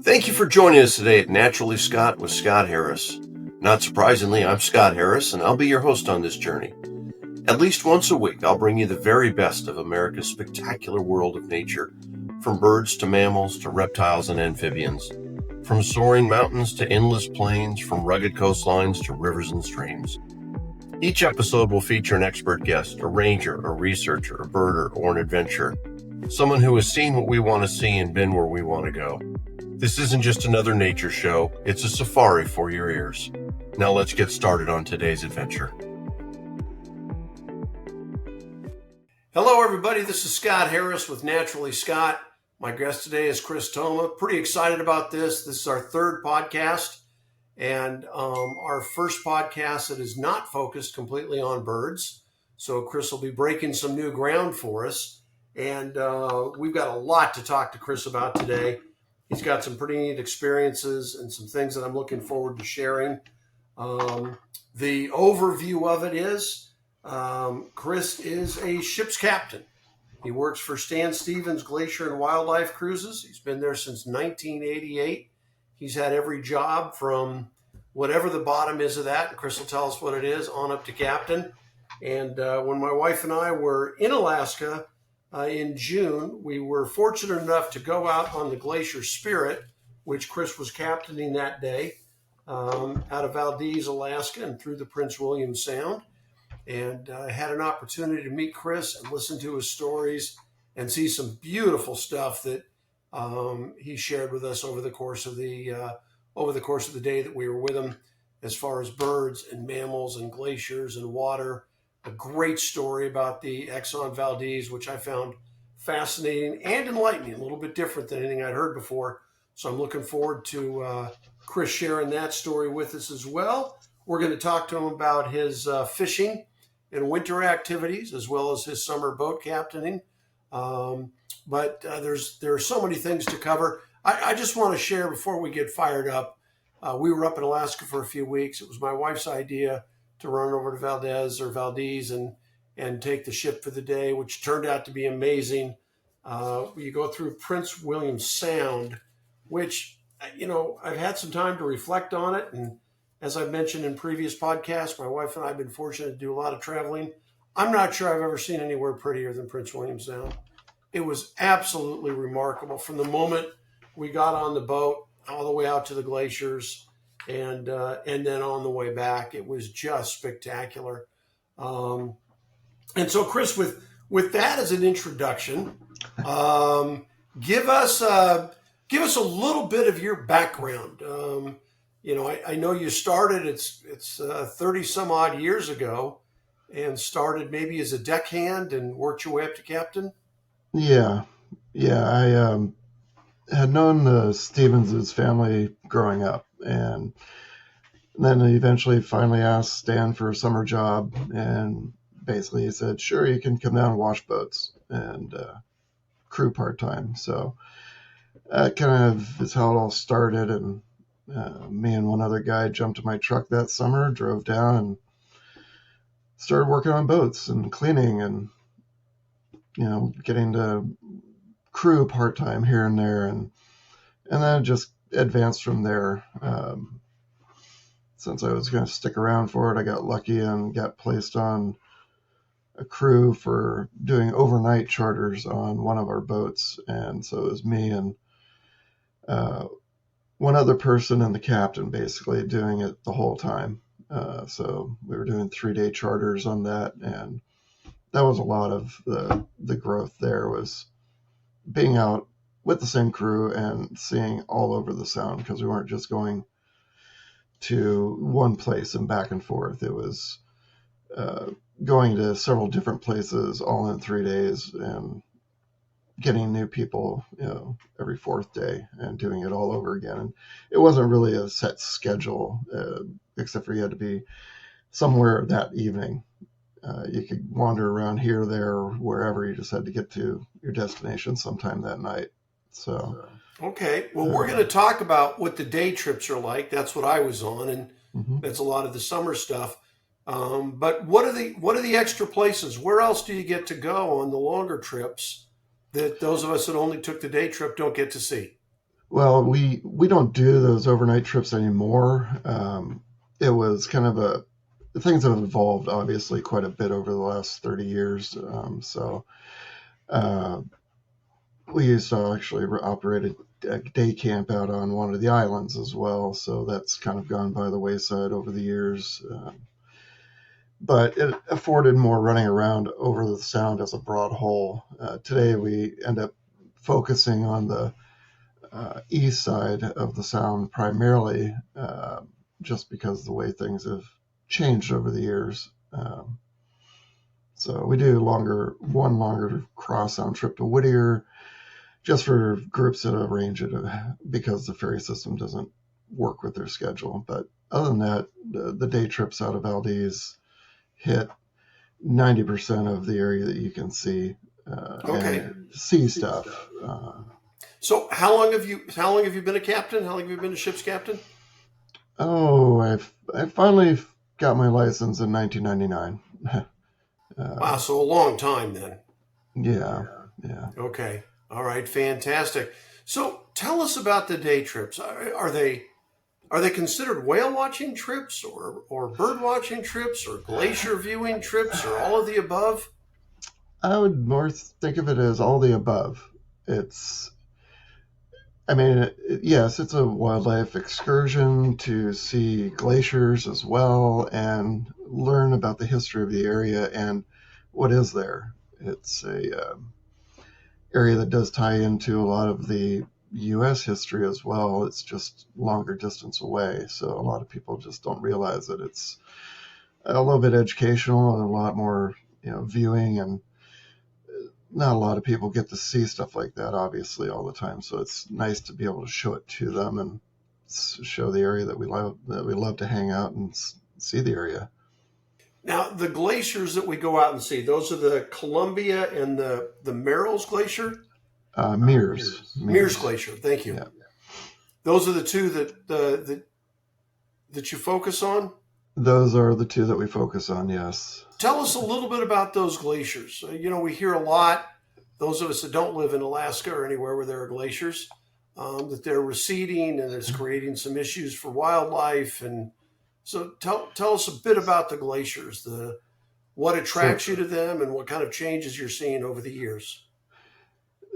Thank you for joining us today at Naturally Scott with Scott Harris. Not surprisingly, I'm Scott Harris, and I'll be your host on this journey. At least once a week, I'll bring you the very best of America's spectacular world of nature, from birds to mammals to reptiles and amphibians, from soaring mountains to endless plains, from rugged coastlines to rivers and streams. Each episode will feature an expert guest, a ranger, a researcher, a birder, or an adventurer, someone who has seen what we want to see and been where we want to go. This isn't just another nature show, it's a safari for your ears. Now let's get started on today's adventure. Hello everybody, this is Scott Harris with Naturally Scott. My guest today is Chris Toma. Pretty excited about this. This is our third podcast and our first podcast that is not focused completely on birds. So Chris will be breaking some new ground for us. And we've got a lot to talk to Chris about today. He's got some pretty neat experiences and some things that I'm looking forward to sharing. The overview of it is Chris is a ship's captain. He works for Stan Stevens Glacier and Wildlife Cruises. He's been there since 1988. He's had every job from whatever the bottom is of that, and Chris will tell us what it is, on up to captain. And when my wife and I were in Alaska in June, we were fortunate enough to go out on the Glacier Spirit, which Chris was captaining that day, out of Valdez, Alaska, and through the Prince William Sound. And I had an opportunity to meet Chris and listen to his stories and see some beautiful stuff that he shared with us over the course of the day that we were with him, as far as birds and mammals and glaciers and water. A great story about the Exxon Valdez, which I found fascinating and enlightening, a little bit different than anything I'd heard before. So I'm looking forward to Chris sharing that story with us as well. We're going to talk to him about his fishing and winter activities, as well as his summer boat captaining. But there are so many things to cover. I just want to share before we get fired up. We were up in Alaska for a few weeks. It was my wife's idea to run over to Valdez and take the ship for the day, which turned out to be amazing. You go through Prince William Sound, which, I've had some time to reflect on it. And as I've mentioned in previous podcasts, my wife and I have been fortunate to do a lot of traveling. I'm not sure I've ever seen anywhere prettier than Prince William Sound. It was absolutely remarkable from the moment we got on the boat all the way out to the glaciers. And then on the way back, it was just spectacular. And so, Chris, with that as an introduction, give us a little bit of your background. I know you started. It's 30 some odd years ago, and started maybe as a deckhand and worked your way up to captain. Yeah. I had known the Stevens' family growing up. And then eventually finally asked Stan for a summer job, and basically he said, sure, you can come down and wash boats and crew part-time. So that kind of is how it all started. And me and one other guy jumped in my truck that summer, drove down and started working on boats and cleaning and, getting to crew part-time here and there. And then it just advanced from there. Since I was going to stick around for it, I got lucky and got placed on a crew for doing overnight charters on one of our boats. And so it was me and one other person and the captain basically doing it the whole time. So we were doing 3-day charters on that. And that was a lot of the growth there, was being out with the same crew and seeing all over the Sound, because we weren't just going to one place and back and forth. It was going to several different places all in 3 days and getting new people, every fourth day and doing it all over again. And it wasn't really a set schedule, except for you had to be somewhere that evening. You could wander around here, there, or wherever. You just had to get to your destination sometime that night. So, okay. Well, we're going to talk about what the day trips are like. That's what I was on, and that's a lot of the summer stuff. But what are the extra places? Where else do you get to go on the longer trips that those of us that only took the day trip don't get to see? Well, we don't do those overnight trips anymore. It was kind of things have evolved obviously quite a bit over the last 30 years. Uh, we used to actually operate a day camp out on one of the islands as well. So that's kind of gone by the wayside over the years. But it afforded more running around over the sound as a broad whole. Today we end up focusing on the east side of the sound primarily, just because of the way things have changed over the years. So we do one longer cross sound trip to Whittier, just for groups that arrange it, because the ferry system doesn't work with their schedule. But other than that, the day trips out of Valdez hit 90% of the area that you can see, Okay. and see stuff. So how long have you been a captain? How long have you been a ship's captain? Oh, I finally got my license in 1999. Wow, so a long time then. Yeah. Okay. All right, fantastic. So tell us about the day trips. Are they considered whale watching trips or bird watching trips or glacier viewing trips or all of the above? I would more think of it as all the above. Yes, it's a wildlife excursion to see glaciers as well and learn about the history of the area and what is there. It's a area that does tie into a lot of the U.S. history as well. It's just longer distance away, so a lot of people just don't realize that it's a little bit educational and a lot more, viewing, and not a lot of people get to see stuff like that, obviously, all the time. So it's nice to be able to show it to them and show the area that we love to hang out and see the area. Now, the glaciers that we go out and see, those are the Columbia and the Merrills Glacier? Mears Glacier, thank you. Yeah. Those are the two that you focus on? Those are the two that we focus on, yes. Tell us a little bit about those glaciers. We hear a lot, those of us that don't live in Alaska or anywhere where there are glaciers, that they're receding and it's creating some issues for wildlife. And so tell us a bit about the glaciers, what attracts you to them and what kind of changes you're seeing over the years.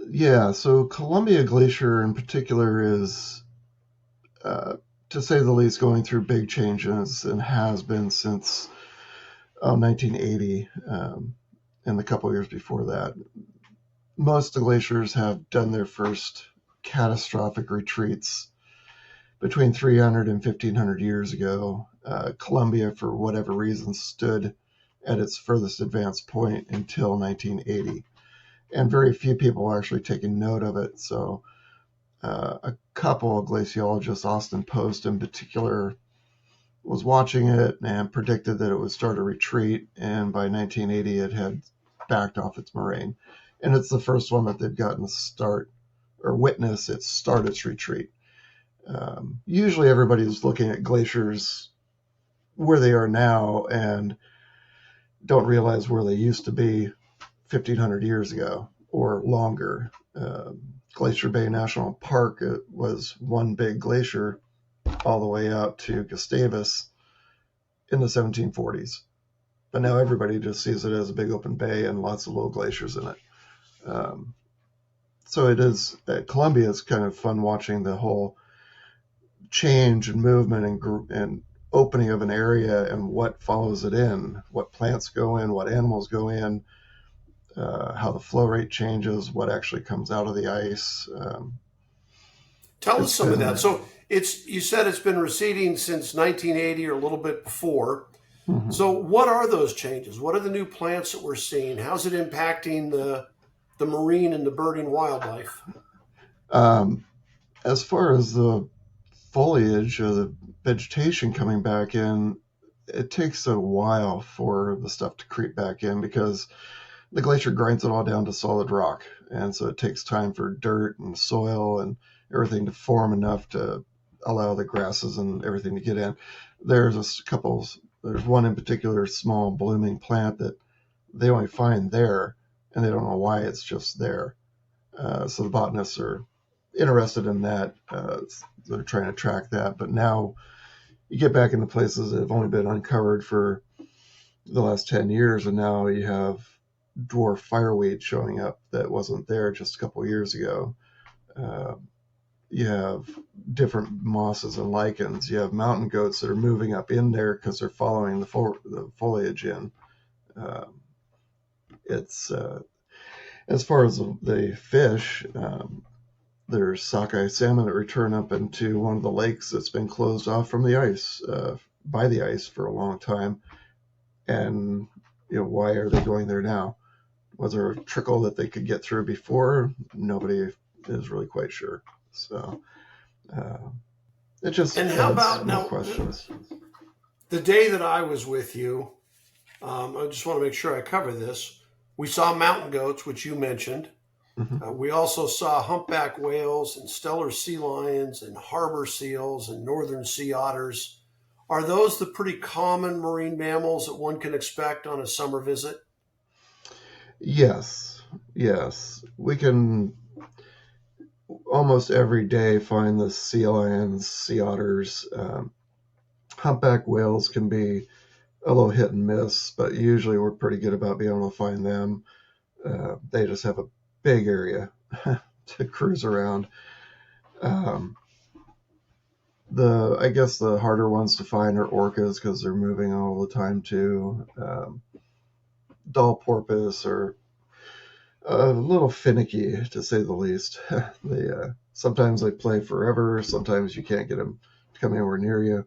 Yeah, so Columbia Glacier in particular is, to say the least, going through big changes and has been since 1980, and the couple years before that. Most of the glaciers have done their first catastrophic retreats between 300 and 1500 years ago. Columbia, for whatever reason, stood at its furthest advanced point until 1980. And very few people actually taking note of it. So a couple of glaciologists, Austin Post in particular, was watching it and predicted that it would start a retreat. And by 1980, it had backed off its moraine. And it's the first one that they've gotten to start or witness it start its retreat. Usually everybody's looking at glaciers where they are now and don't realize where they used to be 1,500 years ago or longer. Glacier Bay National Park, it was one big glacier all the way out to Gustavus in the 1740s. But now everybody just sees it as a big open bay and lots of little glaciers in it. So it is, at Columbia, it's kind of fun watching the whole change and movement and opening of an area and what follows it in, what plants go in, what animals go in, how the flow rate changes, what actually comes out of the ice. Tell us some of that. So you said it's been receding since 1980 or a little bit before. Mm-hmm. So what are those changes? What are the new plants that we're seeing? How's it impacting the marine and the birding wildlife? As far as the foliage or the vegetation coming back in, it takes a while for the stuff to creep back in because the glacier grinds it all down to solid rock. And so it takes time for dirt and soil and everything to form enough to allow the grasses and everything to get in. There's one in particular, small blooming plant that they only find there, and they don't know why it's just there. So the botanists are interested in that. They're trying to track that. But now you get back into places that have only been uncovered for the last 10 years, and now you have dwarf fireweed showing up that wasn't there just a couple of years ago. You have different mosses and lichens. You have mountain goats that are moving up in there because they're following the foliage in. It's as far as the fish, there's sockeye salmon that return up into one of the lakes that's been closed off from the ice, by the ice for a long time. And why are they going there now? Was there a trickle that they could get through before? Nobody is really quite sure. So it just And adds how about more now? questions. The day that I was with you, I just want to make sure I cover this. We saw mountain goats, which you mentioned. Mm-hmm. We also saw humpback whales and stellar sea lions and harbor seals and northern sea otters. Are those the pretty common marine mammals that one can expect on a summer visit? Yes. We can almost every day find the sea lions, sea otters. Humpback whales can be a little hit and miss, but usually we're pretty good about being able to find them. They just have a big area to cruise around. I guess the harder ones to find are orcas because they're moving all the time too. Doll porpoise are a little finicky, to say the least. They sometimes they play forever. Sometimes you can't get them to come anywhere near you.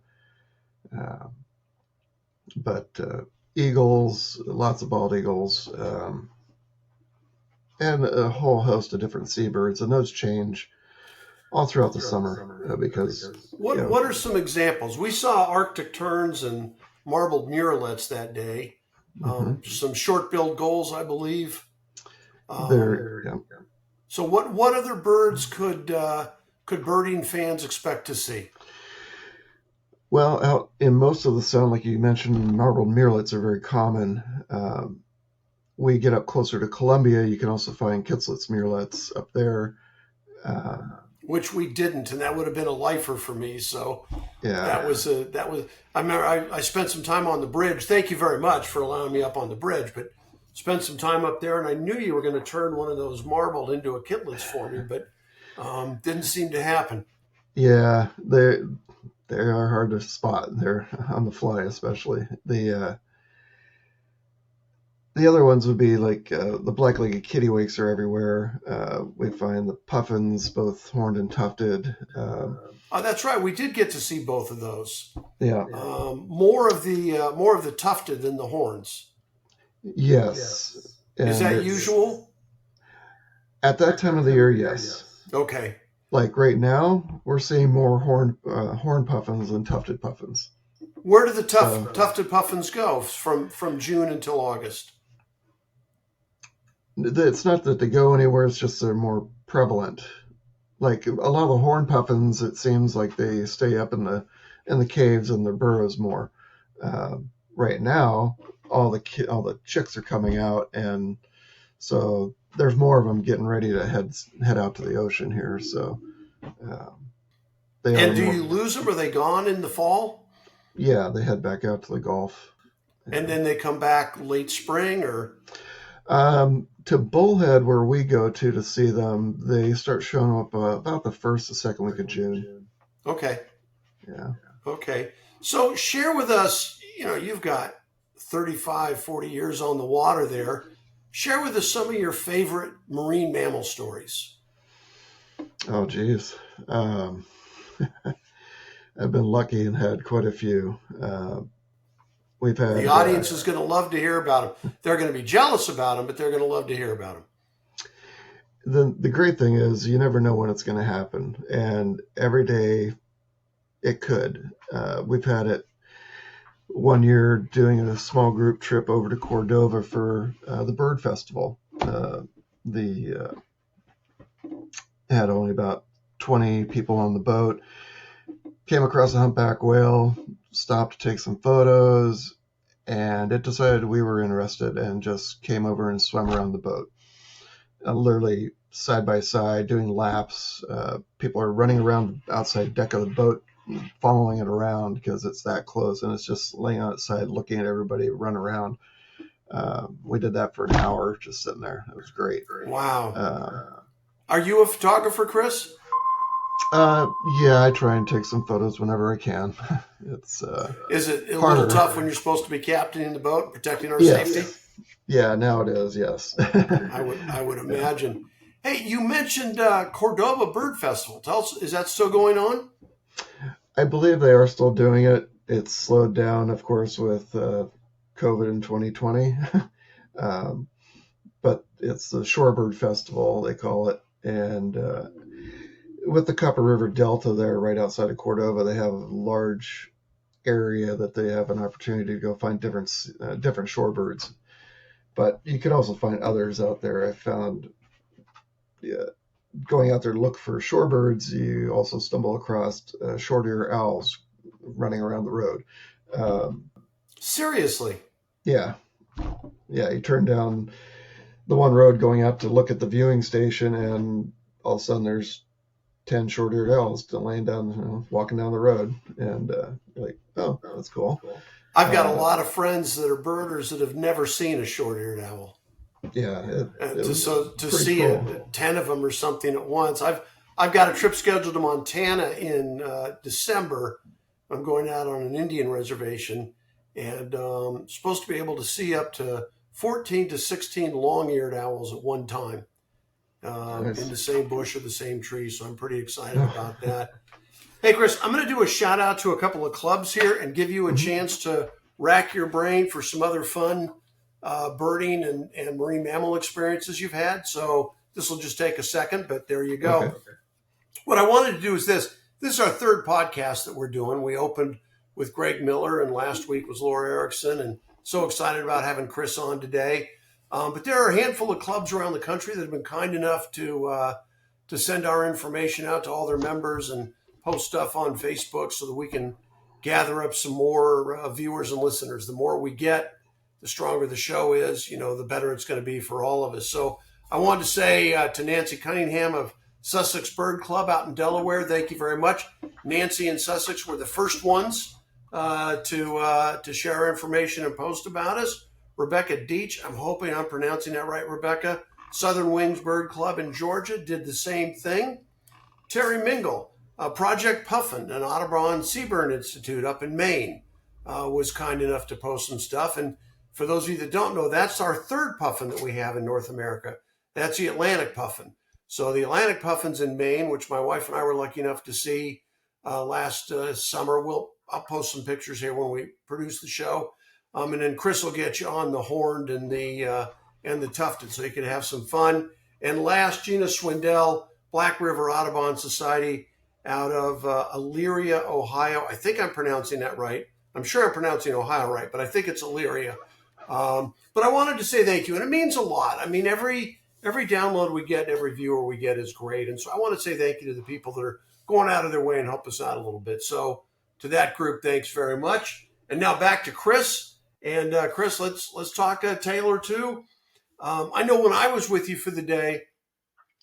But eagles, lots of bald eagles, and a whole host of different seabirds, and those change all throughout the summer because. What are some examples? We saw Arctic terns and marbled murrelets that day. Some short-billed gulls, I believe. So what other birds could birding fans expect to see? Well, out in most of the sound, like you mentioned, marbled murrelets are very common. We get up closer to Columbia, you can also find Kittlitz murrelets up there. Which we didn't, and that would have been a lifer for me. So yeah, that was. I remember I spent some time on the bridge. Thank you very much for allowing me up on the bridge, but spent some time up there, and I knew you were going to turn one of those marbled into a Kittlitz for me, but didn't seem to happen. Yeah, they are hard to spot. They're on the fly, especially. The other ones would be like the black-legged kittiwakes are everywhere. We find the puffins, both horned and tufted. Oh, that's right. We did get to see both of those. Yeah. More of the tufted than the horns. Yes. Is that usual? At that time of the year, yes. Okay. Like right now, we're seeing more horn puffins than tufted puffins. Where do the tufted puffins go from June until August? It's not that they go anywhere, it's just they're more prevalent. Like a lot of the horn puffins, it seems like they stay up in the caves and their burrows more. Right now, all the chicks are coming out, and so there's more of them getting ready to head out to the ocean here. So, do you lose them? Are they gone in the fall? Yeah, they head back out to the Gulf. And then they come back late spring, or? To Bullhead, where we go to see them, they start showing up about the first or second week of June. Okay. Yeah. Okay. So share with us, you've got 35, 40 years on the water there. Share with us some of your favorite marine mammal stories. Oh, geez. I've been lucky and had quite a few. We've had the audience is going to love to hear about them. They're going to be jealous about them, but they're going to love to hear about them. The great thing is you never know when it's going to happen, and every day it could. We've had it one year doing a small group trip over to Cordova for the bird festival. Had only about 20 people on the boat. Came across a humpback whale, stopped to take some photos, and it decided we were interested and just came over and swam around the boat. Literally side by side doing laps. People are running around outside the deck of the boat, following it around because it's that close, and it's just laying outside looking at everybody run around. We did that for an hour, just sitting there. It was great. Wow. Are you a photographer, Chris? Yeah, I try and take some photos whenever I can. It's Is it a harder. little tough when you're supposed to be captaining the boat and protecting our safety? Yeah, now it is, yes. I would imagine. Hey, you mentioned Cordova Bird Festival. Tell us, is that still going on? I believe they are still doing it. It's slowed down, of course, with COVID in 2020. But it's the Shorebird Festival, they call it. And with the Copper River Delta there, right outside of Cordova, they have a large area that they have an opportunity to go find different shorebirds. But you can also find others out there. I found going out there to look for shorebirds, you also stumble across short-eared owls running around the road. Seriously? Yeah. Yeah, you turn down the one road going out to look at the viewing station, and all of a sudden there's 10 short-eared owls still laying down, walking down the road. And you're like, oh, that's cool. I've got a lot of friends that are birders that have never seen a short-eared owl. Yeah, to see cool. 10 of them or something at once. I've got a trip scheduled to Montana in December. I'm going out on an Indian reservation, and supposed to be able to see up to 14 to 16 long-eared owls at one time nice. In the same bush or the same tree. So I'm pretty excited about that. Hey, Chris, I'm going to do a shout out to a couple of clubs here and give you a chance to rack your brain for some other fun birding and marine mammal experiences you've had. So this will just take a second, but there you go. Okay. What I wanted to do is this. This is our third podcast that we're doing. We opened with Greg Miller, and last week was Laura Erickson, and so excited about having Chris on today. But there are a handful of clubs around the country that have been kind enough to send our information out to all their members and post stuff on Facebook so that we can gather up some more viewers and listeners. The more we get, the stronger the show is, the better it's going to be for all of us. So I wanted to say to Nancy Cunningham of Sussex Bird Club out in Delaware, thank you very much. Nancy and Sussex were the first ones to share our information and post about us. Rebecca Deach, I'm hoping I'm pronouncing that right, Rebecca. Southern Wings Bird Club in Georgia did the same thing. Terry Mingle, Project Puffin, an Audubon Seaburn Institute up in Maine, was kind enough to post some stuff. And for those of you that don't know, that's our third puffin that we have in North America. That's the Atlantic puffin. So the Atlantic puffin's in Maine, which my wife and I were lucky enough to see last summer. I'll post some pictures here when we produce the show. And then Chris will get you on the horned and the tufted so you can have some fun. And last, Gina Swindell, Black River Audubon Society out of Elyria, Ohio. I think I'm pronouncing that right. I'm sure I'm pronouncing Ohio right, but I think it's Elyria. But I wanted to say thank you, and it means a lot. I mean, every download we get, every viewer we get is great. And so I want to say thank you to the people that are going out of their way and help us out a little bit. So to that group, thanks very much. And now back to Chris. And Chris, let's talk Taylor too. I know when I was with you for the day,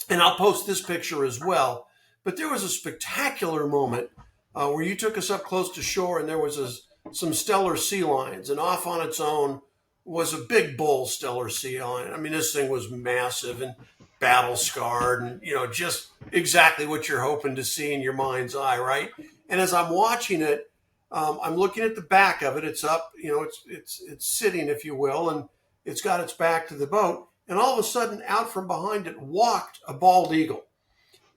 and I'll post this picture as well, but there was a spectacular moment where you took us up close to shore, and there was some stellar sea lions, and off on its own was a big bull stellar sea lion. I mean, this thing was massive and battle scarred, and just exactly what you're hoping to see in your mind's eye, right? And as I'm watching it, I'm looking at the back of it. It's up, it's sitting, if you will, and it's got its back to the boat. And all of a sudden, out from behind it walked a bald eagle.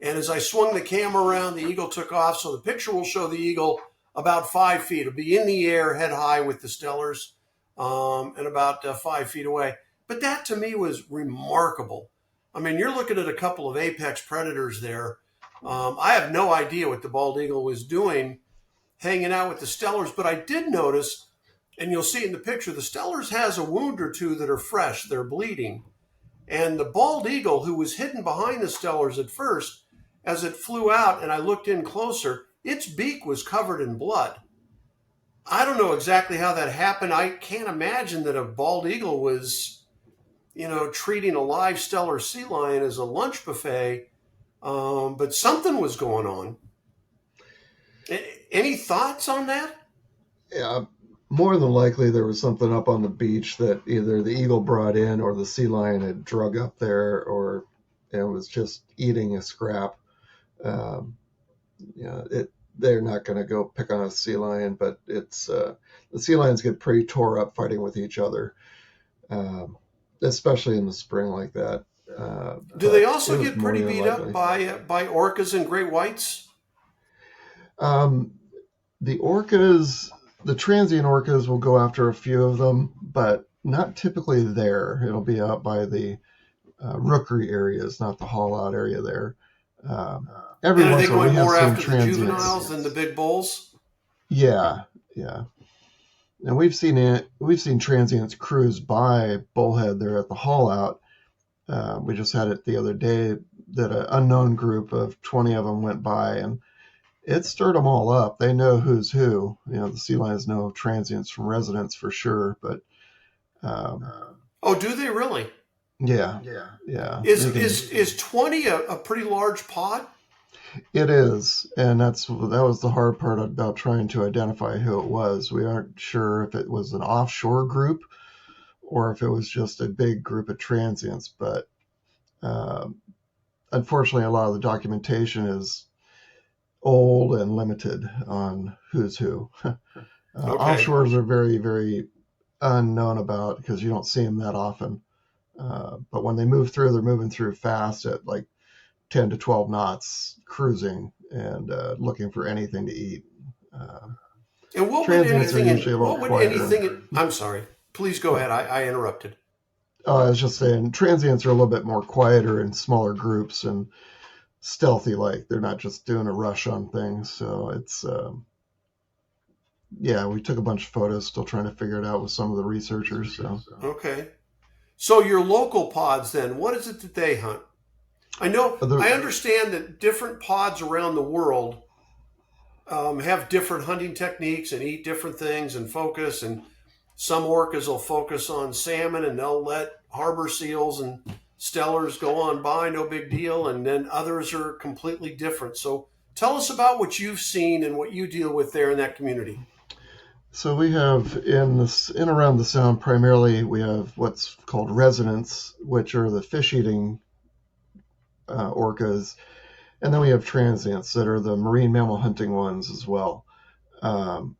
And as I swung the camera around, the eagle took off. So the picture will show the eagle about 5 feet. It'll be in the air, head high with the stellars, and about 5 feet away. But that to me was remarkable. I mean, you're looking at a couple of apex predators there. I have no idea what the bald eagle was doing hanging out with the stellars, but I did notice, and you'll see in the picture, the stellars has a wound or two that are fresh. They're bleeding. And the bald eagle, who was hidden behind the stellars at first, as it flew out and I looked in closer, its beak was covered in blood. I don't know exactly how that happened. I can't imagine that a bald eagle was treating a live stellar sea lion as a lunch buffet, but something was going on. Any thoughts on that? Yeah, more than likely there was something up on the beach that either the eagle brought in or the sea lion had drug up there, or it was just eating a scrap. Um, they're not going to go pick on a sea lion, but it's the sea lions get pretty tore up fighting with each other, especially in the spring like that. Do they also get pretty beat up by orcas and great whites? The orcas, the transient orcas will go after a few of them, but not typically there. It'll be out by the rookery areas, not the haul out area there. Every and are once they in a while, going we have more seen after the juveniles than the big bulls? Yeah. And we've seen transients cruise by bullhead there at the haul out. We just had it the other day that an unknown group of 20 of them went by, and it stirred them all up. They know who's who. The sea lions know transients from residents for sure, but oh, do they really? Yeah. Is 20 a pretty large pod? It is, and that was the hard part about trying to identify who it was. We aren't sure if it was an offshore group or if it was just a big group of transients, but unfortunately, a lot of the documentation is old and limited on who's who. Okay. Offshores are very, very unknown about because you don't see them that often. But when they move through, they're moving through fast at like 10 to 12 knots, cruising and looking for anything to eat. And what would anything? I'm sorry. Please go ahead. I interrupted. I was just saying, transients are a little bit more quieter in smaller groups and stealthy. Like they're not just doing a rush on things. So it's we took a bunch of photos, still trying to figure it out with some of the researchers. So okay. So your local pods, then, what is it that they hunt? I understand that different pods around the world have different hunting techniques and eat different things and focus. And some orcas will focus on salmon and they'll let harbor seals and stellars go on by, no big deal. And then others are completely different. So tell us about what you've seen and what you deal with there in that community. So we have in around the Sound, primarily we have what's called residents, which are the fish-eating orcas, and then we have transients that are the marine mammal hunting ones as well. And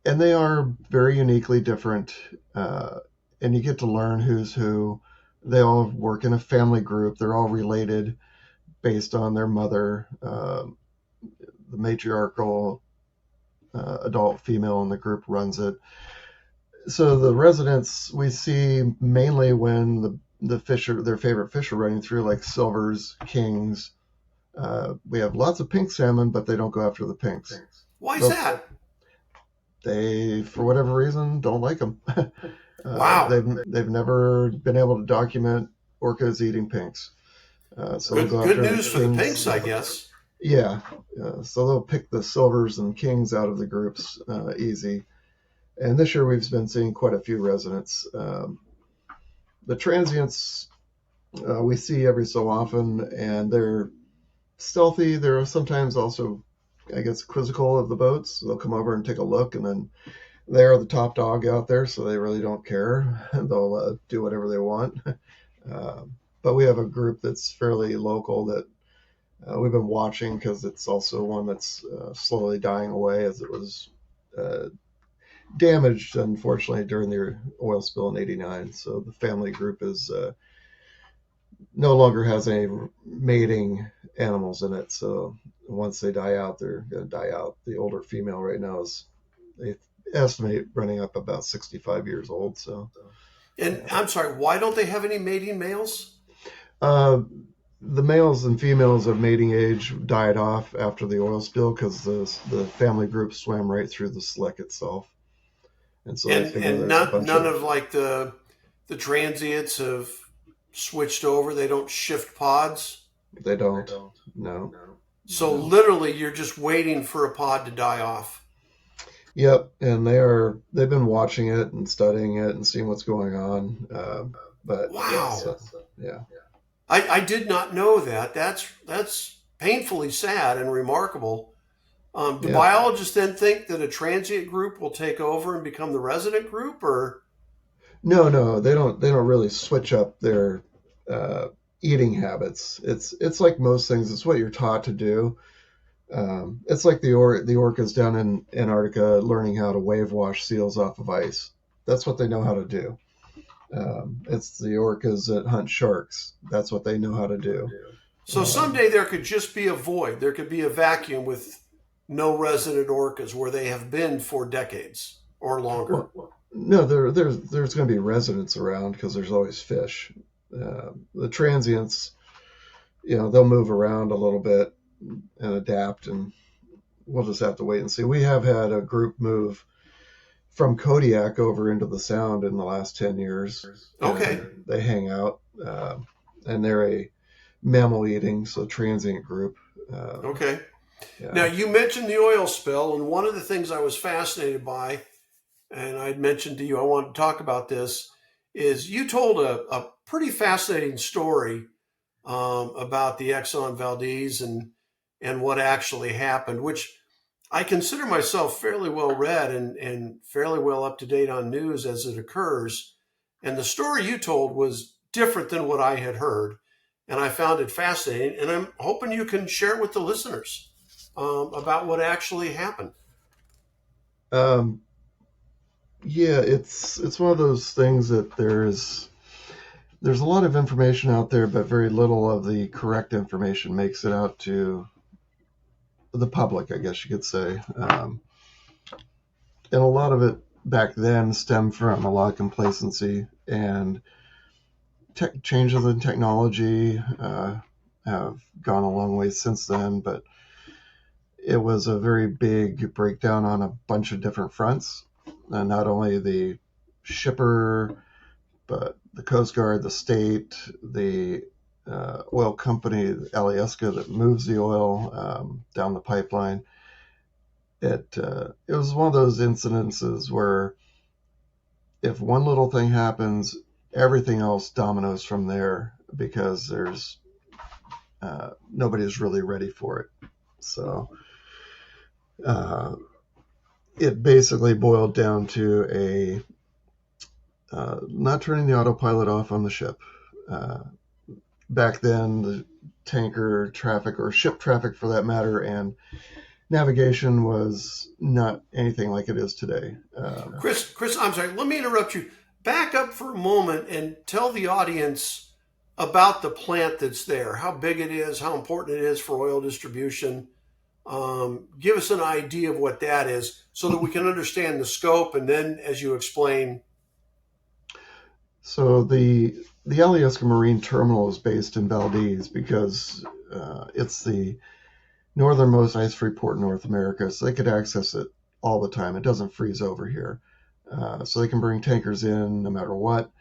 they are very uniquely different, and you get to learn who's who. They all work in a family group. They're all related based on their mother, the matriarchal adult female in the group runs it. So the residents we see mainly when the fish are their favorite fish are running through, like silvers, kings. We have lots of pink salmon, but they don't go after the pinks. Why is that? They, for whatever reason, don't like them. Wow. They've never been able to document orcas eating pinks. So good news for the pinks, I guess. Yeah. So they'll pick the silvers and kings out of the groups easy. And this year we've been seeing quite a few residents. The transients we see every so often, and they're stealthy. They're sometimes also, I guess, quizzical of the boats. They'll come over and take a look, and then they're the top dog out there, so they really don't care. They'll do whatever they want. But we have a group that's fairly local that we've been watching because it's also one that's slowly dying away as it was damaged, unfortunately, during the oil spill in '89. So the family group is no longer has any mating animals in it. So once they die out, they're going to die out. The older female right now is, they estimate, running up about 65 years old. So, and I'm sorry, why don't they have any mating males? The males and females of mating age died off after the oil spill because the family group swam right through the slick itself. And so none of like the transients have switched over. They don't shift pods. They don't. No. So literally, you're just waiting for a pod to die off. Yep, and they've been watching it and studying it and seeing what's going on. But Wow. yeah. I did not know that. That's painfully sad and remarkable. Do Yeah. biologists then think that a transient group will take over and become the resident group, or No, they don't really switch up their uh, eating habits. It's like most things. It's what you're taught to do. It's like the orcas down in Antarctica learning how to wave wash seals off of ice. That's what they know how to do. It's the orcas that hunt sharks. That's what they know how to do. so someday there could just be a void. There could be a vacuum with no resident orcas where they have been for decades or longer. No, there's going to be residents around because there's always fish. The transients, they'll move around a little bit and adapt, and we'll just have to wait and see. We have had a group move from Kodiak over into the Sound in the last 10 years. Okay. They hang out, and they're a mammal eating, so transient group. Okay. Yeah. Now, you mentioned the oil spill, and one of the things I was fascinated by, and I'd mentioned to you I wanted to talk about this, is you told a pretty fascinating story about the Exxon Valdez and what actually happened, which I consider myself fairly well read and fairly well up to date on news as it occurs. And the story you told was different than what I had heard. And I found it fascinating. And I'm hoping you can share it with the listeners about what actually happened. Um, yeah, it's one of those things that there's a lot of information out there, but very little of the correct information makes it out to the public, I guess you could say. And a lot of it back then stemmed from a lot of complacency, and changes in technology have gone a long way since then, but it was a very big breakdown on a bunch of different fronts. And not only the shipper, but the Coast Guard, the state, the oil company, Alaska, that moves the oil down the pipeline. It was one of those incidences where if one little thing happens, everything else dominoes from there, because there's nobody's really ready for it. So it basically boiled down to a not turning the autopilot off on the ship. Back then, the tanker traffic, or ship traffic for that matter, and navigation was not anything like it is today. Chris, I'm sorry, let me interrupt you. Back up for a moment and tell the audience about the plant that's there, how big it is, how important it is for oil distribution. Give us an idea of what that is so that we can understand the scope, and then as you explain. So the Alaska Marine Terminal is based in Valdez because it's the northernmost ice-free port in North America, so they could access it all the time. It doesn't freeze over here. So they can bring tankers in no matter what.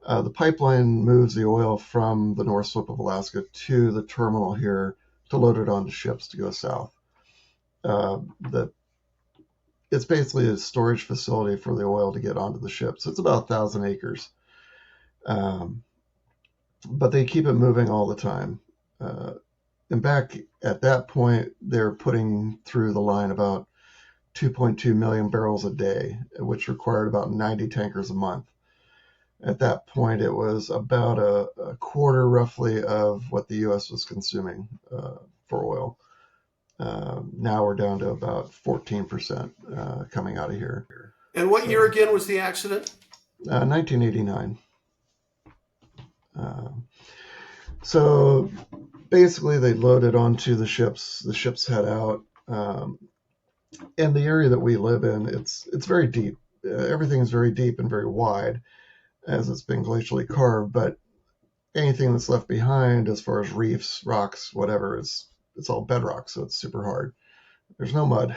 The pipeline moves the oil from the North Slope of Alaska to the terminal here to load it onto ships to go south. It's basically a storage facility for the oil to get onto the ships. It's about 1,000 acres. But they keep it moving all the time. And back at that point, they're putting through the line about 2.2 million barrels a day, which required about 90 tankers a month. At that point, it was about a quarter, roughly, of what the U.S. was consuming for oil. Now we're down to about 14% coming out of here. And what year again was the accident? 1989. So basically, they load it onto the ships. The ships head out. And the area that we live in, it's very deep. Everything is very deep and very wide, as it's been glacially carved. But anything that's left behind, as far as reefs, rocks, whatever, it's all bedrock, so it's super hard. There's no mud.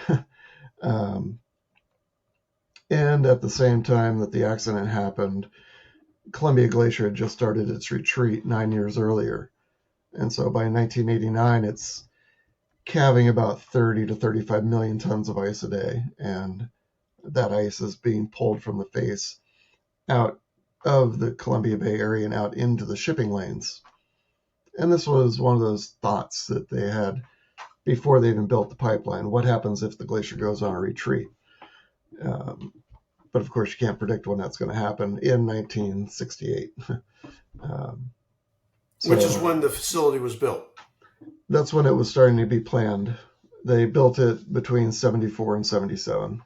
And at the same time that the accident happened, Columbia Glacier had just started its retreat 9 years earlier. And so by 1989, it's calving about 30 to 35 million tons of ice a day. And that ice is being pulled from the face out of the Columbia Bay area and out into the shipping lanes. And this was one of those thoughts that they had before they even built the pipeline. What happens if the glacier goes on a retreat? But of course, you can't predict when that's going to happen in 1968. Which is when the facility was built. That's when it was starting to be planned. They built it between 74 and 77.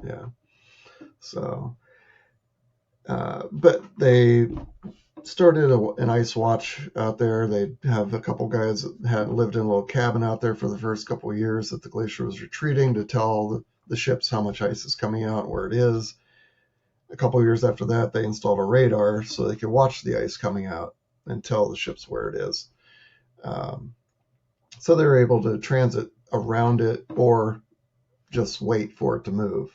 Yeah. So, but they started an ice watch out there. They have a couple guys that had lived in a little cabin out there for the first couple of years that the glacier was retreating to tell the ships how much ice is coming out, where it is. A couple of years after that, they installed a radar so they could watch the ice coming out and tell the ships where it is. So they were able to transit around it or just wait for it to move.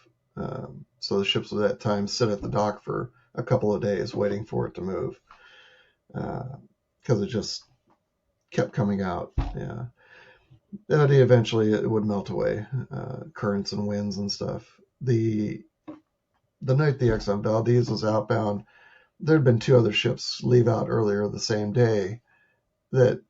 So the ships at that time sit at the dock for a couple of days waiting for it to move because it just kept coming out. Yeah. And eventually it would melt away, currents and winds and stuff. The night the Exxon Valdez was outbound, there had been two other ships leave out earlier the same day that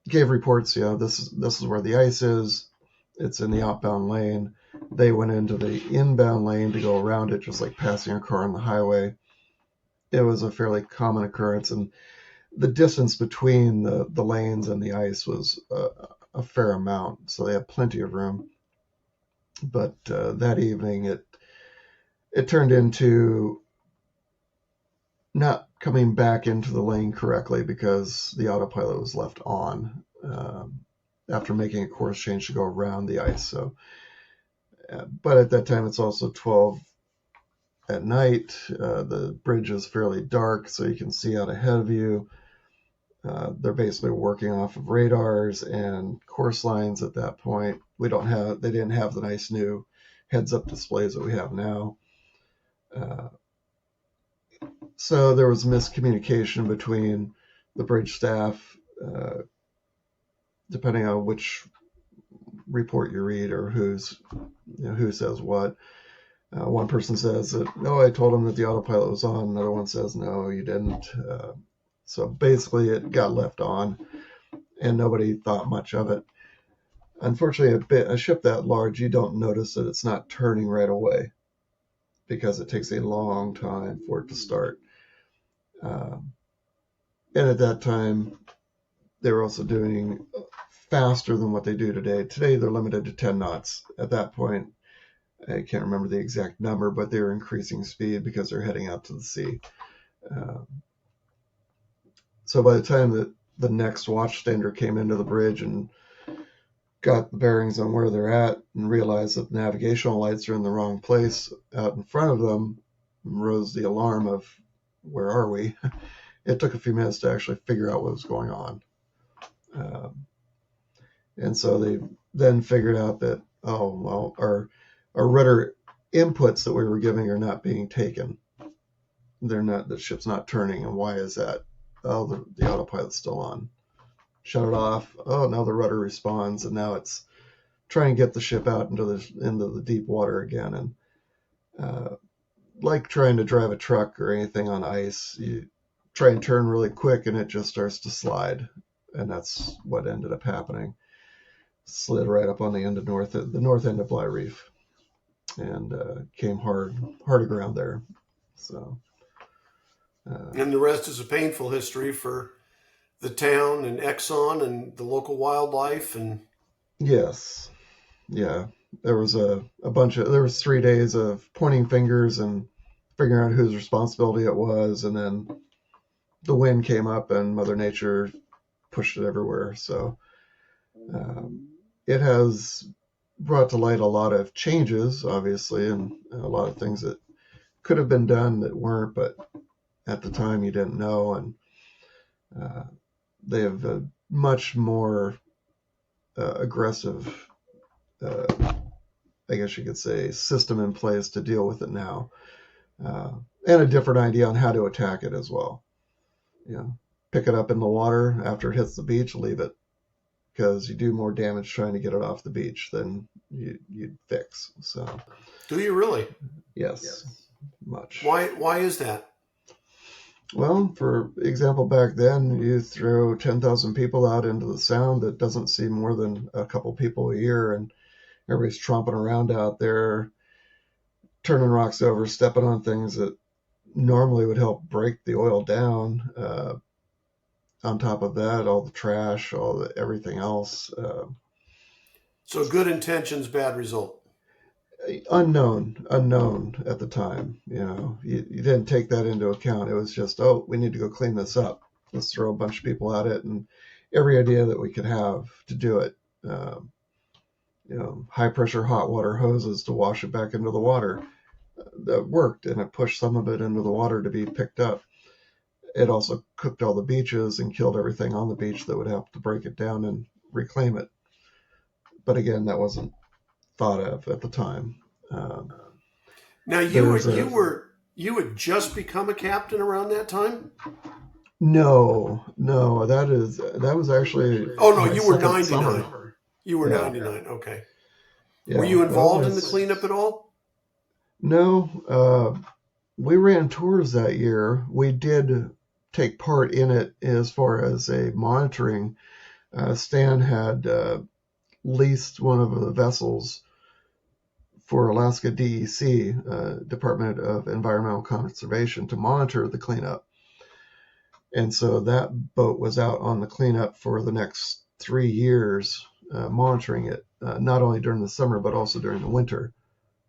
gave reports, this is where the ice is. It's in the outbound lane. They went into the inbound lane to go around it, just like passing a car on the highway. It was a fairly common occurrence, and the distance between the lanes and the ice was a fair amount, so they had plenty of room. But that evening, it turned into not coming back into the lane correctly because the autopilot was left on after making a course change to go around the ice. So, but at that time, it's also 12 at night. The bridge is fairly dark, so you can see out ahead of you. They're basically working off of radars and course lines at that point. They didn't have the nice new heads-up displays that we have now. So there was miscommunication between the bridge staff, depending on which report you read or who says what. One person says that, no, I told him that the autopilot was on. Another one says, no, you didn't. So basically it got left on and nobody thought much of it. Unfortunately, a ship that large, you don't notice that it's not turning right away because it takes a long time for it to start. And at that time, they were also doing faster than what they do today. Today, they're limited to 10 knots. At that point, I can't remember the exact number, but they were increasing speed because they're heading out to the sea. So by the time that the next watchstander came into the bridge and got the bearings on where they're at and realized that the navigational lights are in the wrong place out in front of them, rose the alarm of, where are we? It took a few minutes to actually figure out what was going on. And so they then figured out that, our rudder inputs that we were giving are not being taken. The ship's not turning. And why is that? Oh, the autopilot's still on. Shut it off. Oh, now the rudder responds, and now it's trying to get the ship out into the deep water again. And like trying to drive a truck or anything on ice, you try and turn really quick, and it just starts to slide, and that's what ended up happening. Slid right up on the north end of Bly Reef, and came hard aground there. So. And the rest is a painful history for the town and Exxon and the local wildlife. And yes, yeah, there was there was 3 days of pointing fingers and figuring out whose responsibility it was, and then the wind came up and Mother Nature pushed it everywhere. So it has brought to light a lot of changes, obviously, and a lot of things that could have been done that weren't, but at the time you didn't know. And they have a much more aggressive, I guess you could say, system in place to deal with it now, and a different idea on how to attack it as well. Pick it up in the water after it hits the beach, leave it, because you do more damage trying to get it off the beach than you'd fix. So, do you really? Yes, much. Why is that? Well, for example, back then you throw 10,000 people out into the sound that doesn't see more than a couple people a year, and everybody's tromping around out there, turning rocks over, stepping on things that normally would help break the oil down. On top of that, all the trash, everything else. So good intentions, bad result. Unknown at the time. You didn't take that into account. It was just, oh, we need to go clean this up. Let's throw a bunch of people at it, and every idea that we could have to do it. High pressure hot water hoses to wash it back into the water. That worked, and it pushed some of it into the water to be picked up. It also cooked all the beaches and killed everything on the beach that would have to break it down and reclaim it. But again, that wasn't thought of at the time. Now you had just become a captain around that time? No, that was actually. Oh no, you were 99. Summer. You were Yeah. 99. Okay. Yeah, Were you involved in the it's- cleanup at all? No, we ran tours that year. We did take part in it as far as a monitoring. Stan had leased one of the vessels for Alaska DEC, Department of Environmental Conservation, to monitor the cleanup. And so that boat was out on the cleanup for the next 3 years, monitoring it, not only during the summer, but also during the winter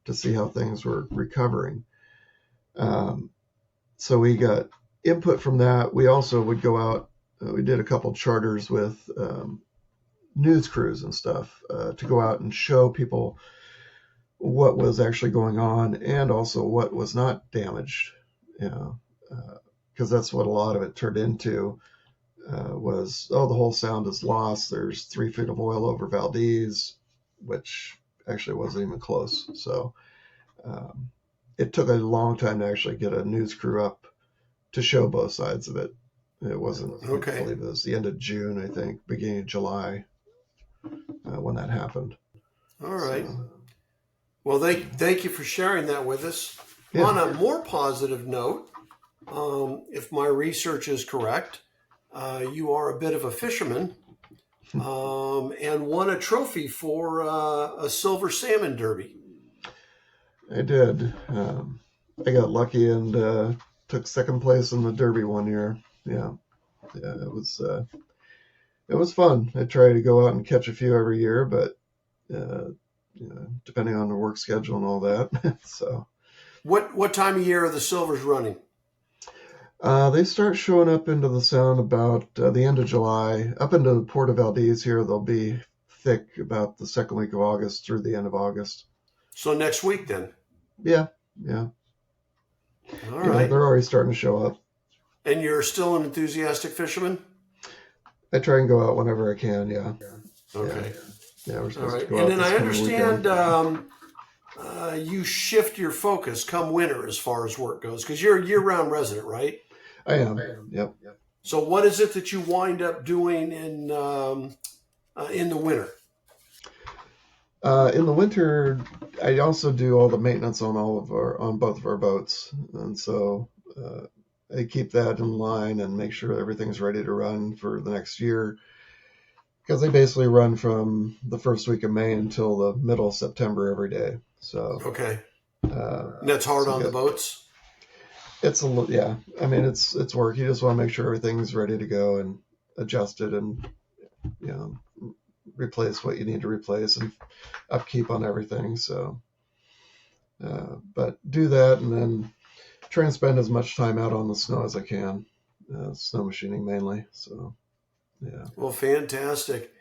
to see how things were recovering. So we got input from that. We also would go out, we did a couple charters with news crews and stuff to go out and show people what was actually going on and also what was not damaged, because that's what a lot of it turned into. Was, the whole sound is lost. There's 3 feet of oil over Valdez, which actually wasn't even close. So it took a long time to actually get a news crew up to show both sides of it. It wasn't, Okay. I believe it was the end of June, I think, beginning of July when that happened. All right. So, Well, thank you for sharing that with us. Yeah. On a more positive note, if my research is correct, you are a bit of a fisherman and won a trophy for a silver salmon derby. I did. I got lucky and took second place in the derby one year. Yeah, it was fun. I try to go out and catch a few every year, but depending on the work schedule and all that. So, What time of year are the silvers running? they start showing up into the sound about the end of July. Up into the Port of Valdez here, they'll be thick about the second week of August through the end of August. So next week then. Yeah. All right. They're already starting to show up. And you're still an enthusiastic fisherman? I try and go out whenever I can. Yeah. Okay. Yeah, we're All supposed right. to go And out then this I coming understand weekend. you shift your focus come winter as far as work goes, because you're a year-round resident, right? I am. Yep. So what is it that you wind up doing in the winter? In the winter, I also do all the maintenance on both of our boats, and so I keep that in line and make sure everything's ready to run for the next year. Because they basically run from the first week of May until the middle of September every day. So Okay. And that's hard on the boats? It's yeah. I mean, it's work. You just want to make sure everything's ready to go and adjusted and replace what you need to replace and upkeep on everything. So, but do that and then try and spend as much time out on the snow as I can. Snow machining mainly. So, yeah. Well, fantastic.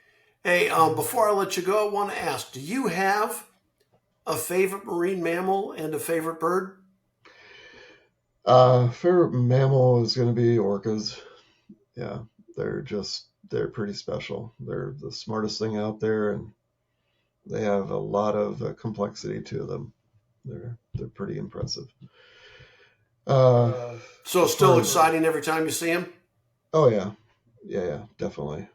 Hey, before I let you go, I want to ask, do you have a favorite marine mammal and a favorite bird? Favorite mammal is going to be orcas. Yeah, they're pretty special. They're the smartest thing out there, and they have a lot of complexity to them. They're pretty impressive. So still exciting every time you see them? Oh yeah, definitely.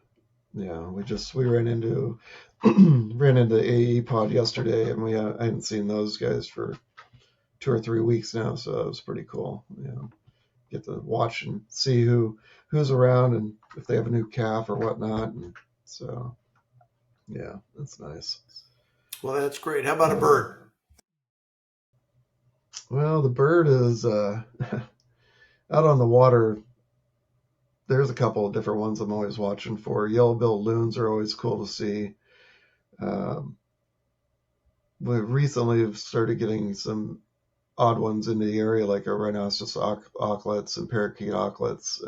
Yeah, we ran into AE Pod yesterday, and I hadn't seen those guys for 2 or 3 weeks now, so it was pretty cool. Yeah, get to watch and see who's around and if they have a new calf or whatnot. And so, yeah, that's nice. Well, that's great. How about a bird? Well, the bird is out on the water. There's a couple of different ones I'm always watching for. Yellow-billed loons are always cool to see. Um, we recently have started getting some odd ones in the area, like our rhinoceros auklets and parakeet auklets.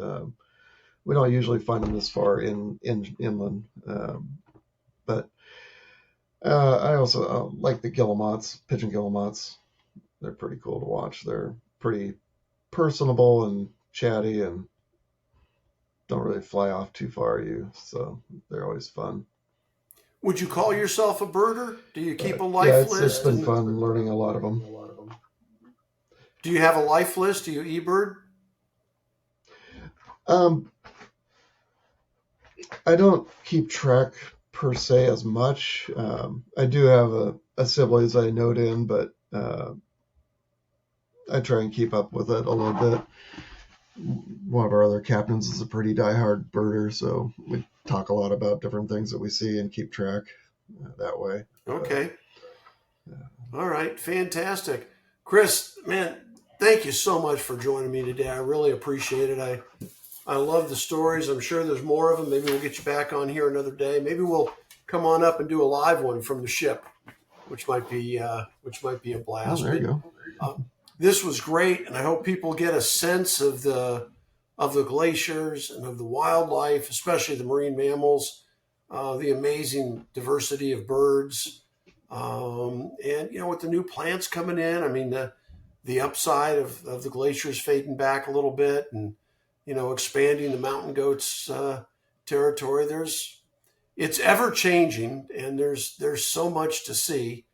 We don't usually find them this far inland, but I also like the guillemots, pigeon guillemots. They're pretty cool to watch. They're pretty personable and chatty and don't really fly off too far so they're always fun. Would you call yourself a birder? Do you keep a life Yeah, list? it's been fun learning a lot of them. Do you have a life list? Do you eBird? I don't keep track per se as much. I do have a siblings I note in, but I try and keep up with it a little bit. One of our other captains is a pretty diehard birder, so we talk a lot about different things that we see and keep track that way. Okay. All right. Fantastic. Chris, man, thank you so much for joining me today. I really appreciate it. I love the stories. I'm sure there's more of them. Maybe we'll get you back on here another day. Maybe we'll come on up and do a live one from the ship, which might be a blast. Oh, there you go. This was great, and I hope people get a sense of the glaciers and of the wildlife, especially the marine mammals, the amazing diversity of birds, and with the new plants coming in. I mean, the upside of the glaciers fading back a little bit, and expanding the mountain goats territory. It's ever changing, and there's so much to see.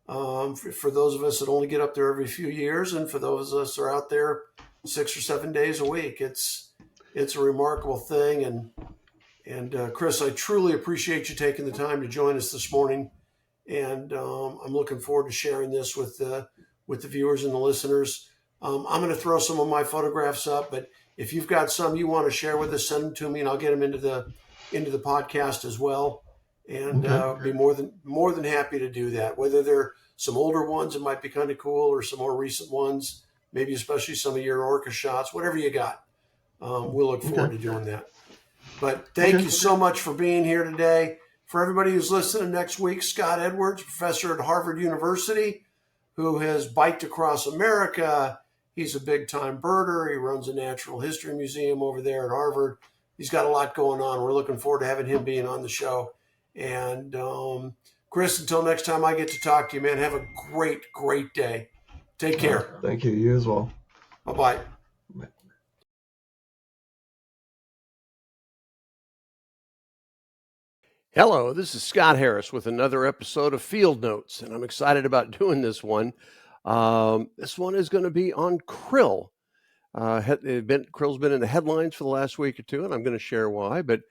For those of us that only get up there every few years, and for those of us that are out there 6 or 7 days a week, it's a remarkable thing. And Chris, I truly appreciate you taking the time to join us this morning. And I'm looking forward to sharing this with the viewers and the listeners. I'm going to throw some of my photographs up, but if you've got some you want to share with us, send them to me, and I'll get them into the podcast as well. And be more than happy to do that. Whether they're some older ones that might be kind of cool, or some more recent ones, maybe especially some of your orca shots, whatever you got. We'll look forward to doing that. But thank you so much for being here today. For everybody who's listening next week, Scott Edwards, professor at Harvard University, who has biked across America. He's a big-time birder. He runs a natural history museum over there at Harvard. He's got a lot going on. We're looking forward to having him being on the show. And Chris, until next time I get to talk to you, man, have a great, great day. Take care. Thank you. You as well. Bye-bye. Hello, this is Scott Harris with another episode of Field Notes, and I'm excited about doing this one. This one is going to be on krill. Krill's been in the headlines for the last week or two, and I'm going to share why. But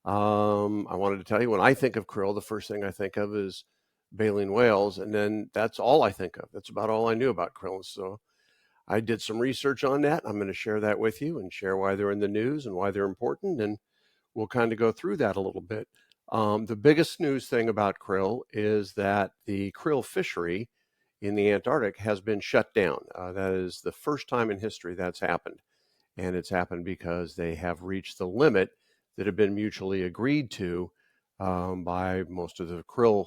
I wanted to tell you, when I think of krill, the first thing I think of is baleen whales, and then that's all I think of. That's about all I knew about krill. So I did some research on that. I'm going to share that with you and share why they're in the news and why they're important, and we'll kind of go through that a little bit. The biggest news thing about krill is that the krill fishery in the Antarctic has been shut down. That is the first time in history that's happened. And it's happened because they have reached the limit that had been mutually agreed to by most of the krill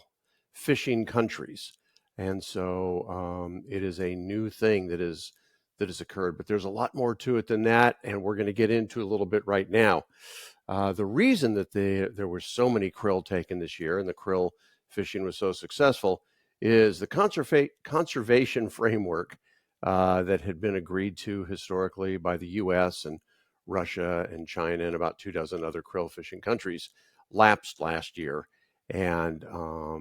fishing countries. And so it is a new thing that has occurred. But there's a lot more to it than that, and we're going to get into a little bit right now. The reason that there were so many krill taken this year and the krill fishing was so successful is the conservation framework that had been agreed to historically by the U.S. and Russia and China and about 24 other krill fishing countries lapsed last year, and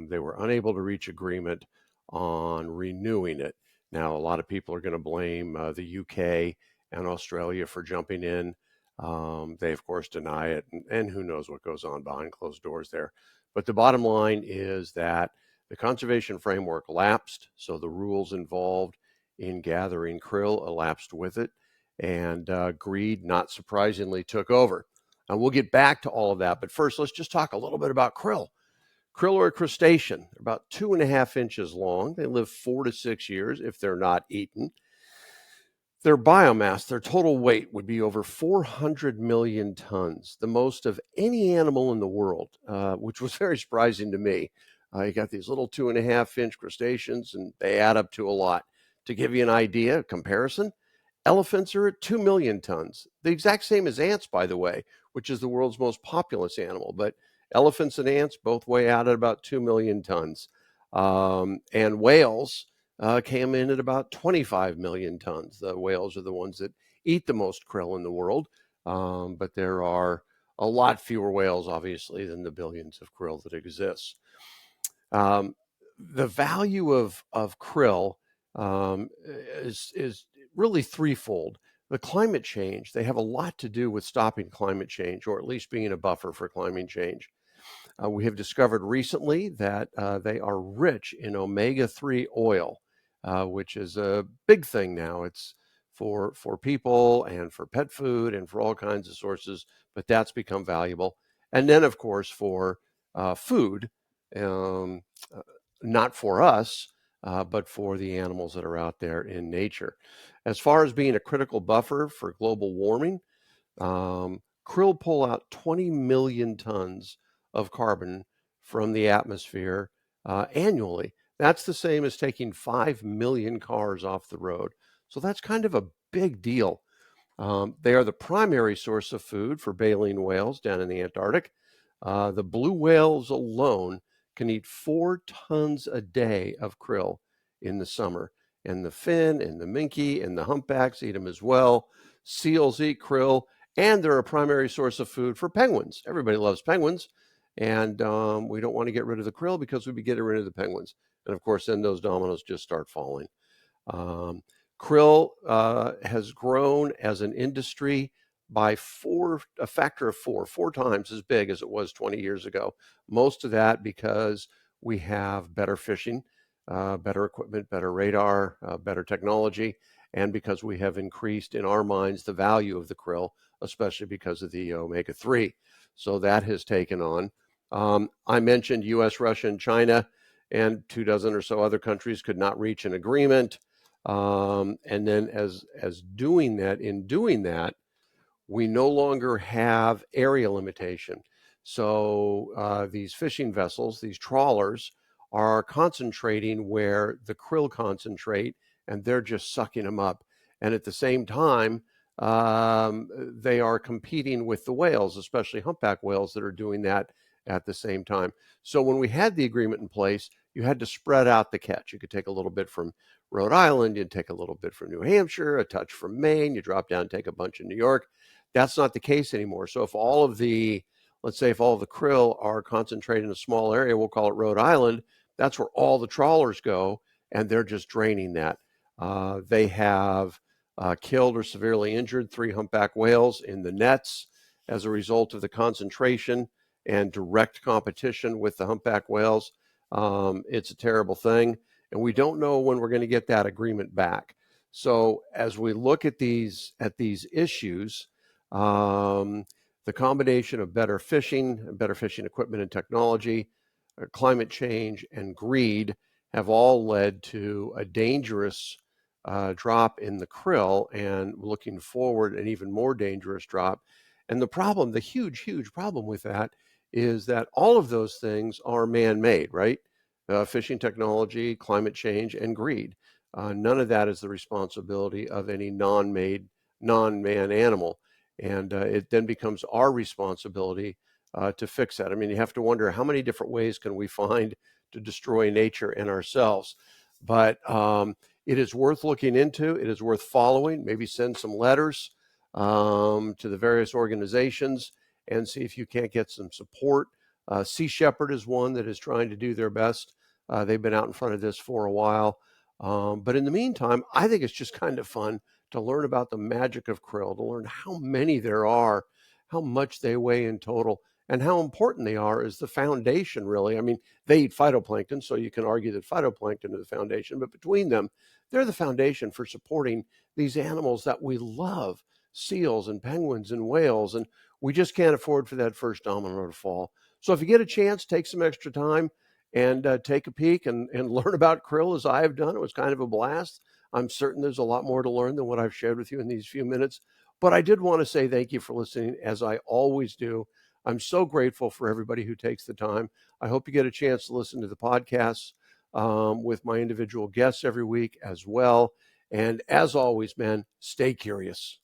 they were unable to reach agreement on renewing it. Now, a lot of people are going to blame the UK and Australia for jumping in. They, of course, deny it, and who knows what goes on behind closed doors there. But the bottom line is that the conservation framework lapsed, so the rules involved in gathering krill elapsed with it. and greed, not surprisingly, took over. And we'll get back to all of that. But first, let's just talk a little bit about krill. Krill are a crustacean. They're about 2.5 inches long. They live 4 to 6 years if they're not eaten. Their biomass, their total weight, would be over 400 million tons, the most of any animal in the world, which was very surprising to me. You got these little 2.5 inch crustaceans, and they add up to a lot. To give you an idea, a comparison, elephants are at 2 million tons, the exact same as ants, by the way, which is the world's most populous animal. But elephants and ants both weigh out at about 2 million tons. And whales came in at about 25 million tons. The whales are the ones that eat the most krill in the world, but there are a lot fewer whales, obviously, than the billions of krill that exist. The value of krill is really threefold. The climate change, they have a lot to do with stopping climate change, or at least being a buffer for climate change. We have discovered recently that they are rich in omega-3 oil, which is a big thing now. It's for people and for pet food and for all kinds of sources, but that's become valuable. And then, of course, for food, um, not for us, but for the animals that are out there in nature. As far as being a critical buffer for global warming, krill pull out 20 million tons of carbon from the atmosphere annually. That's the same as taking 5 million cars off the road. So that's kind of a big deal. They are the primary source of food for baleen whales down in the Antarctic. The blue whales alone can eat 4 tons a day of krill in the summer. And the fin and the minke and the humpbacks eat them as well. Seals eat krill, and they're a primary source of food for penguins. Everybody loves penguins, and we don't want to get rid of the krill because we'd be getting rid of the penguins. And of course, then those dominoes just start falling. Krill has grown as an industry by a factor of 4 times as big as it was 20 years ago. Most of that because we have better fishing, better equipment, better radar, better technology, and because we have increased in our minds the value of the krill, especially because of the omega-3. So that has taken on. I mentioned US, Russia, and China, and 24 or so other countries could not reach an agreement. And then in doing that, we no longer have area limitation. So these fishing vessels, these trawlers, are concentrating where the krill concentrate, and they're just sucking them up. And at the same time, they are competing with the whales, especially humpback whales, that are doing that at the same time. So when we had the agreement in place, you had to spread out the catch. You could take a little bit from Rhode Island, you'd take a little bit from New Hampshire, a touch from Maine, you drop down and take a bunch in New York. That's not the case anymore. So let's say if all of the krill are concentrated in a small area, we'll call it Rhode Island, that's where all the trawlers go, and they're just draining that. They have killed or severely injured 3 humpback whales in the nets as a result of the concentration and direct competition with the humpback whales. It's a terrible thing, and we don't know when we're going to get that agreement back. So as we look at these issues, the combination of better fishing equipment and technology, climate change, and greed have all led to a dangerous drop in the krill, and looking forward, an even more dangerous drop. And the huge problem with that is that all of those things are man-made, right? Fishing technology, climate change, and greed. None of that is the responsibility of any non-man animal. And it then becomes our responsibility to fix that. I mean, you have to wonder how many different ways can we find to destroy nature and ourselves. But it is worth looking into. It is worth following. Maybe send some letters to the various organizations and see if you can't get some support. Sea Shepherd is one that is trying to do their best. They've been out in front of this for a while. But in the meantime, I think it's just kind of fun to learn about the magic of krill, to learn how many there are, how much they weigh in total, and how important they are as the foundation, really. I mean, they eat phytoplankton, so you can argue that phytoplankton is the foundation, but between them, they're the foundation for supporting these animals that we love, seals and penguins and whales, and we just can't afford for that first domino to fall. So if you get a chance, take some extra time and take a peek and learn about krill as I have done. It was kind of a blast. I'm certain there's a lot more to learn than what I've shared with you in these few minutes. But I did want to say thank you for listening, as I always do. I'm so grateful for everybody who takes the time. I hope you get a chance to listen to the podcasts with my individual guests every week as well. And as always, man, stay curious.